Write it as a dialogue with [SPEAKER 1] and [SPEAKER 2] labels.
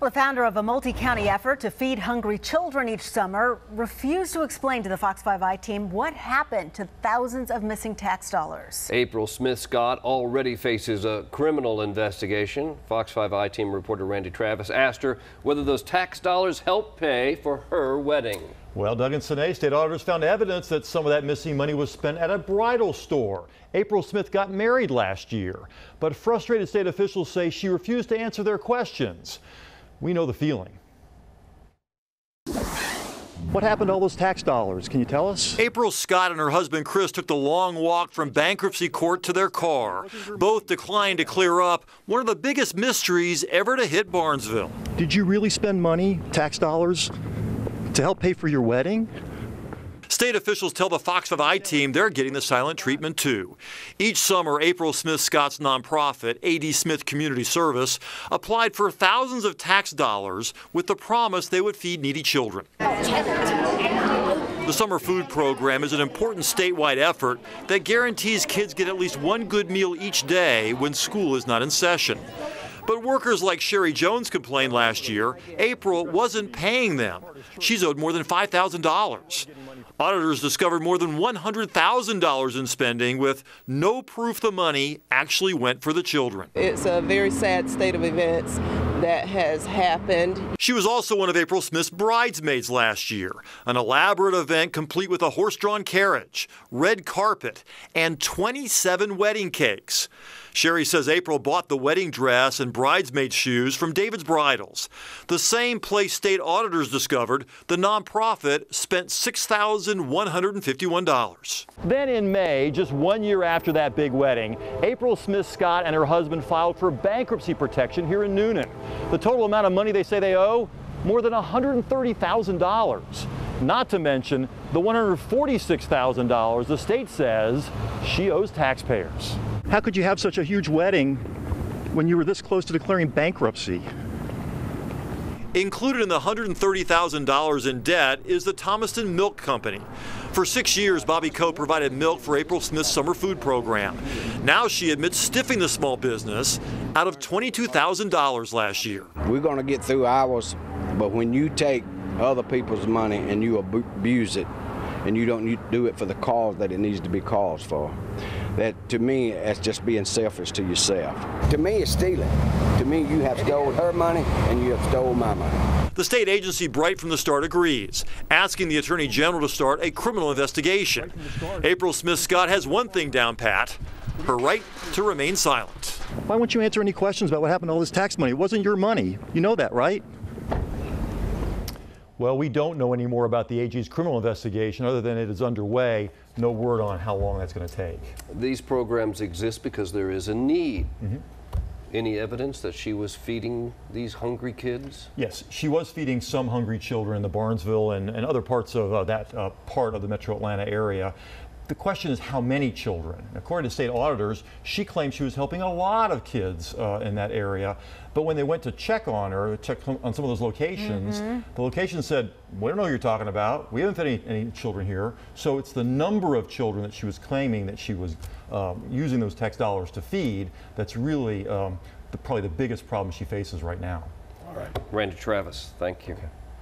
[SPEAKER 1] Well, the founder of a multi-county effort to feed hungry children each summer refused to explain to the Fox 5i team what happened to thousands of missing tax dollars.
[SPEAKER 2] April Smith-Scott already faces a criminal investigation. Fox 5i team reporter Randy Travis asked her whether those tax dollars helped pay for her wedding.
[SPEAKER 3] Well, Doug and Sine, state auditors found evidence that some of that missing money was spent at a bridal store. April Smith got married last year, but frustrated state officials say she refused to answer their questions. We know the feeling. What happened to all those tax dollars? Can you tell us?
[SPEAKER 4] April Scott and her husband Chris took the long walk from bankruptcy court to their car. Both declined to clear up one of the biggest mysteries ever to hit Barnesville.
[SPEAKER 3] Did you really spend money, tax dollars, to help pay for your wedding?
[SPEAKER 4] State officials tell the Fox 5i team they're getting the silent treatment too. Each summer, April Smith-Scott's nonprofit, A.D. Smith Community Service, applied for thousands of tax dollars with the promise they would feed needy children. The summer food program is an important statewide effort that guarantees kids get at least one good meal each day when school is not in session. But workers like Sherry Jones complained last year April wasn't paying them. She's owed more than $5,000. Auditors discovered more than $100,000 in spending with no proof the money actually went for the children.
[SPEAKER 5] It's a very sad state of events that has happened.
[SPEAKER 4] She was also one of April Smith's bridesmaids last year, an elaborate event complete with a horse-drawn carriage, red carpet, and 27 wedding cakes. Sherry says April bought the wedding dress and bridesmaid shoes from David's Bridals, the same place state auditors discovered the nonprofit spent $6,151.
[SPEAKER 3] Then in May, just 1 year after that big wedding, April Smith-Scott and her husband filed for bankruptcy protection here in NEWNAN. The total amount of money they say they owe, more than $130,000. Not to mention the $146,000 the state says she owes taxpayers. How could you have such a huge wedding when you were this close to declaring bankruptcy?
[SPEAKER 4] Included in the $130,000 in debt is the Thomaston Milk Company. For 6 years, Bobby Coe provided milk for April Smith's summer food program. Now she admits stiffing the small business out of $22,000 last year.
[SPEAKER 6] We're going to get through ours, but when you take other people's money and you abuse it, and you don't do it for the cause that it needs to be caused for, that to me, that's just being selfish to yourself. To me, it's stealing. To me, you have stolen her money and you have stolen my money.
[SPEAKER 4] The state agency right from the start agrees, asking the Attorney General to start a criminal investigation. April Smith-Scott has one thing down pat, her right to remain silent.
[SPEAKER 3] Why won't you answer any questions about what happened to all this tax money? It wasn't your money. You know that, right? Well, we don't know any more about the AG's criminal investigation other than it is underway. No word on how long that's going to take.
[SPEAKER 2] These programs exist because there is a need. Any evidence that she was feeding these hungry kids?
[SPEAKER 3] Yes, she was feeding some hungry children in the Barnesville and other parts of that part of the metro Atlanta area. The question is how many children. According to state auditors, she claimed she was helping a lot of kids in that area. But when they went to check on her, check on some of those locations, the location said, we don't know who you're talking about. We haven't fed any children here. So it's the number of children that she was claiming that she was using those tax dollars to feed that's really probably the biggest problem she faces right now.
[SPEAKER 2] All right. Randy Travis, thank you.
[SPEAKER 3] Okay.